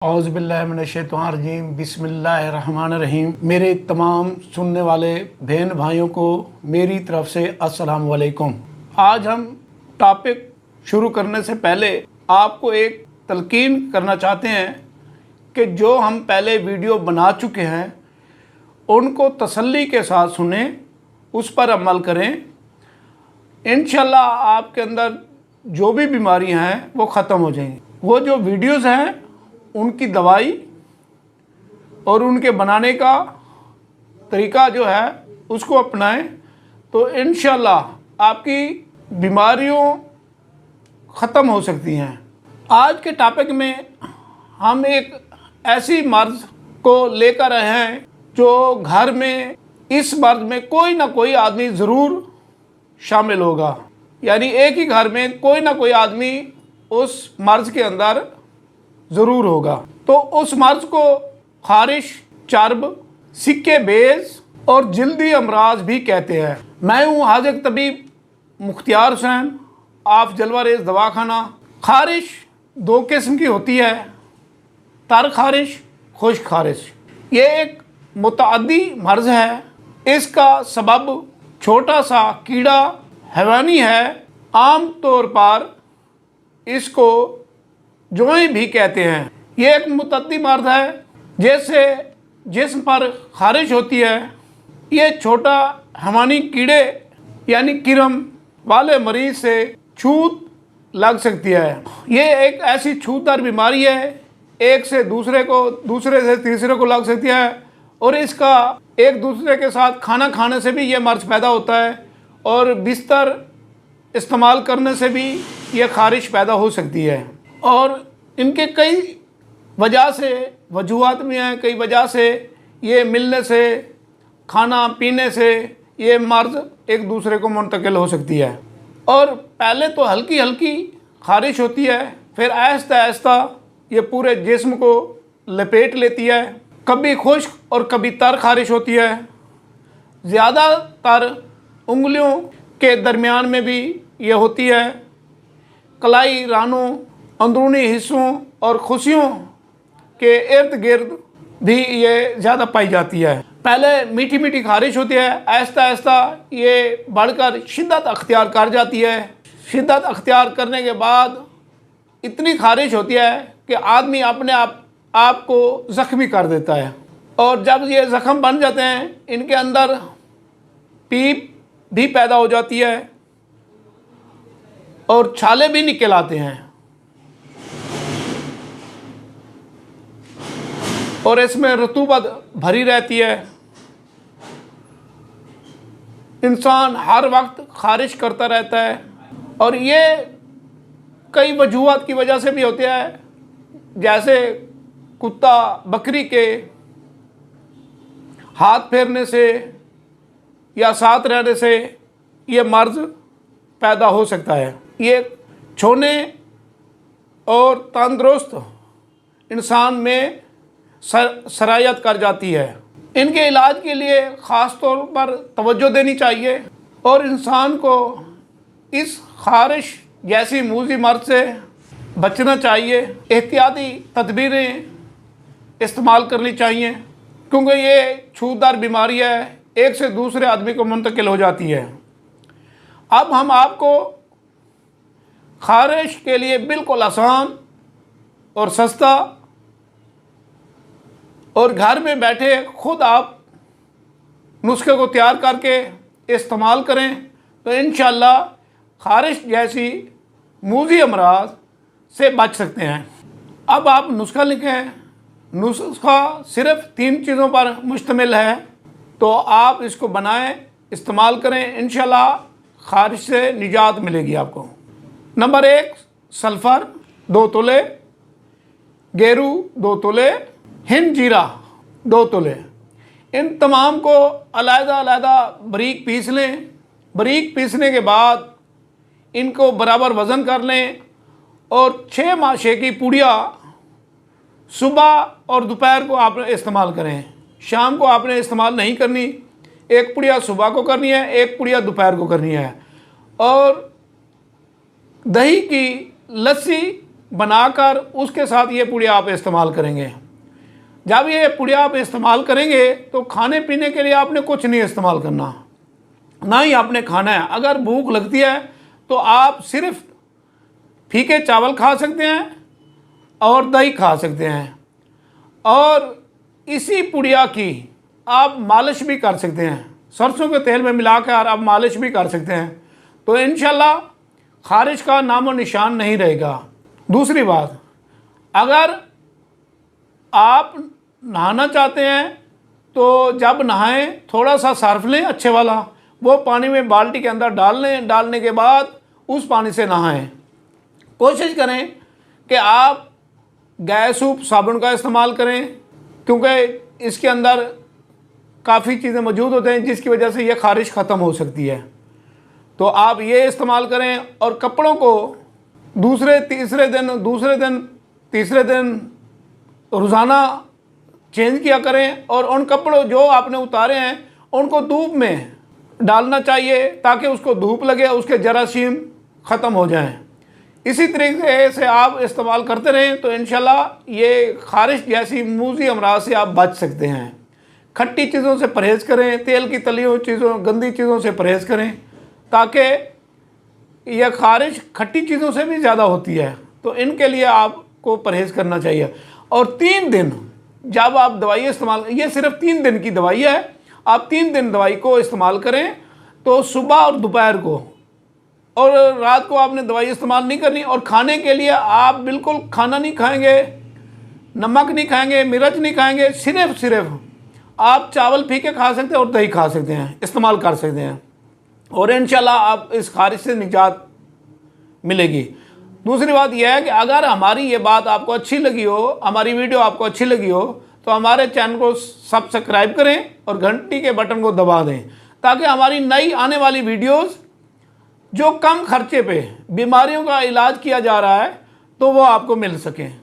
औज़ुबिल्लाहिमिनश्शैतानिर्रजीम बिस्मिल्लाहिर्रहमानिर्रहीम। मेरे तमाम सुनने वाले बहन भाइयों को मेरी तरफ से अस्सलाम वालेकुम। आज हम टॉपिक शुरू करने से पहले आपको एक तलकीन करना चाहते हैं कि जो हम पहले वीडियो बना चुके हैं उनको तसल्ली के साथ सुने, उस पर अमल करें। इंशाल्लाह आपके अंदर जो भी बीमारियां हैं वो ख़त्म हो जाएंगी। वो जो वीडियोस हैं उनकी दवाई और उनके बनाने का तरीका जो है उसको अपनाएं तो इंशाल्लाह आपकी बीमारियों ख़त्म हो सकती हैं। आज के टॉपिक में हम एक ऐसी मर्ज़ को लेकर आए हैं जो घर में, इस मर्ज़ में कोई ना कोई आदमी ज़रूर शामिल होगा, यानी एक ही घर में कोई ना कोई आदमी उस मर्ज़ के अंदर ज़रूर होगा। तो उस मर्ज़ को खारिश, चर्ब, सिक्के बेज़ और जल्दी अमराज भी कहते हैं। मैं हूँ हाज़िर तबीब मुख्तियार हुसैन, आप जलवारेज़ दवाखाना। खारिश दो किस्म की होती है, तर खारिश, खुश्क खारिश। ये एक मुतअद्दी मर्ज़ है। इसका सबब छोटा सा कीड़ा हैवानी है। आम तौर पर इसको जोई भी कहते हैं। ये एक मुतअद्दी मर्ज़ है। जैसे जिस्म पर खारिश होती है, ये छोटा हैवानी कीड़े यानी किरम वाले मरीज़ से छूत लग सकती है। ये एक ऐसी छूतदार बीमारी है, एक से दूसरे को, दूसरे से तीसरे को लग सकती है और इसका एक दूसरे के साथ खाना खाने से भी ये मर्ज़ पैदा होता है और बिस्तर इस्तेमाल करने से भी ये खारिश पैदा हो सकती है। और इनके कई वजह से वजूहात भी हैं, कई वजह से ये मिलने से, खाना पीने से ये मर्ज़ एक दूसरे को मुंतकिल हो सकती है। और पहले तो हल्की हल्की खारिश होती है, फिर आहिस्ता आहिस्ता ये पूरे जिस्म को लपेट लेती है। कभी खुश्क और कभी तर खारिश होती है। ज़्यादातर उंगलियों के दरमियान में भी ये होती है। कलाई, रानों, अंदरूनी हिस्सों और खुशियों के इर्द गिर्द भी ये ज़्यादा पाई जाती है। पहले मीठी मीठी खारिश होती है, आहिस्ता आहिस्ता ये बढ़कर शिद्दत अख्तियार कर जाती है। शिद्दत अख्तियार करने के बाद इतनी खारिश होती है कि आदमी अपने आप को ज़ख्मी कर देता है। और जब ये ज़ख्म बन जाते हैं, इनके अंदर पीप भी पैदा हो जाती है और छाले भी निकल आते हैं और इसमें रतूबत भरी रहती है। इंसान हर वक्त खारिश करता रहता है और ये कई वजूहात की वजह से भी होते हैं, जैसे कुत्ता बकरी के हाथ फेरने से या साथ रहने से ये मर्ज़ पैदा हो सकता है। ये छोने और तंदुरुस्त इंसान में सरायत कर जाती है। इनके इलाज के लिए ख़ास तौर पर तवज्जो देनी चाहिए और इंसान को इस खारिश जैसी मूज़ी मर्ज़ से बचना चाहिए। एहतियाती तदबीरें इस्तेमाल करनी चाहिए क्योंकि ये छूतदार बीमारी है, एक से दूसरे आदमी को मुंतकिल हो जाती है। अब हम आपको खारिश के लिए बिल्कुल आसान और सस्ता और घर में बैठे खुद आप नुस्खे को तैयार करके इस्तेमाल करें तो इंशाल्लाह खारिश जैसी मूज़ी अमराज से बच सकते हैं। अब आप नुस्खा लिखें। नुस्खा सिर्फ़ 3 चीज़ों पर मुश्तमिल है, तो आप इसको बनाएं, इस्तेमाल करें, इंशाल्लाह खारिश से निजात मिलेगी आपको। नंबर 1, सल्फ़र 2 तोले, गेरू 2 तोले, हिंद जीरा 2 तोले। इन तमाम को अलग-अलग बारीक पीस लें। बारीक पीसने के बाद इनको बराबर वज़न कर लें और 6 माशे की पुड़िया सुबह और दोपहर को आप इस्तेमाल करें। शाम को आपने इस्तेमाल नहीं करनी। एक पुड़िया सुबह को करनी है, एक पुड़िया दोपहर को करनी है। और दही की लस्सी बनाकर उसके साथ ये पुड़िया आप इस्तेमाल करेंगे। जब ये पुड़िया आप इस्तेमाल करेंगे तो खाने पीने के लिए आपने कुछ नहीं इस्तेमाल करना, ना ही आपने खाना है। अगर भूख लगती है तो आप सिर्फ फीके चावल खा सकते हैं और दही खा सकते हैं, और इसी पुड़िया की आप मालिश भी कर सकते हैं, सरसों के तेल में मिलाकर आप मालिश भी कर सकते हैं। तो इंशाल्लाह खारिश का नामो निशान नहीं रहेगा। दूसरी बात, अगर आप नहाना चाहते हैं तो जब नहाएं थोड़ा सा सर्फ लें अच्छे वाला, वो पानी में बाल्टी के अंदर डाल लें। डालने के बाद उस पानी से नहाएं। कोशिश करें कि आप गैस सूप साबुन का इस्तेमाल करें, क्योंकि इसके अंदर काफ़ी चीज़ें मौजूद होते हैं जिसकी वजह से ये खारिश ख़त्म हो सकती है। तो आप ये इस्तेमाल करें। और कपड़ों को दूसरे तीसरे दिन रोज़ाना चेंज किया करें, और उन कपड़ों जो आपने उतारे हैं उनको धूप में डालना चाहिए ताकि उसको धूप लगे, उसके जरासीम ख़त्म हो जाएं। इसी तरीके से आप इस्तेमाल करते रहें तो इंशाल्लाह ये खारिश जैसी मूजी अमराज से आप बच सकते हैं। खट्टी चीज़ों से परहेज़ करें, तेल की तली हुई चीज़ों, गंदी चीज़ों से परहेज़ करें, ताकि यह खारिश खट्टी चीज़ों से भी ज़्यादा होती है। तो इनके लिए आपको परहेज़ करना चाहिए। और 3 दिन जब आप दवाई इस्तेमाल, ये सिर्फ 3 दिन की दवाई है, आप 3 दिन दवाई को इस्तेमाल करें। तो सुबह और दोपहर को और रात को आपने दवाई इस्तेमाल नहीं करनी। और खाने के लिए आप बिल्कुल खाना नहीं खाएंगे, नमक नहीं खाएंगे, मिर्च नहीं खाएंगे, सिर्फ आप चावल फीके खा सकते हैं और दही खा सकते हैं, इस्तेमाल कर सकते हैं, और इंशाल्लाह आप इस खारिश से निजात मिलेगी। दूसरी बात यह है कि अगर हमारी ये बात आपको अच्छी लगी हो, हमारी वीडियो आपको अच्छी लगी हो, तो हमारे चैनल को सब्सक्राइब करें और घंटी के बटन को दबा दें, ताकि हमारी नई आने वाली वीडियोस जो कम खर्चे पे बीमारियों का इलाज किया जा रहा है तो वो आपको मिल सकें।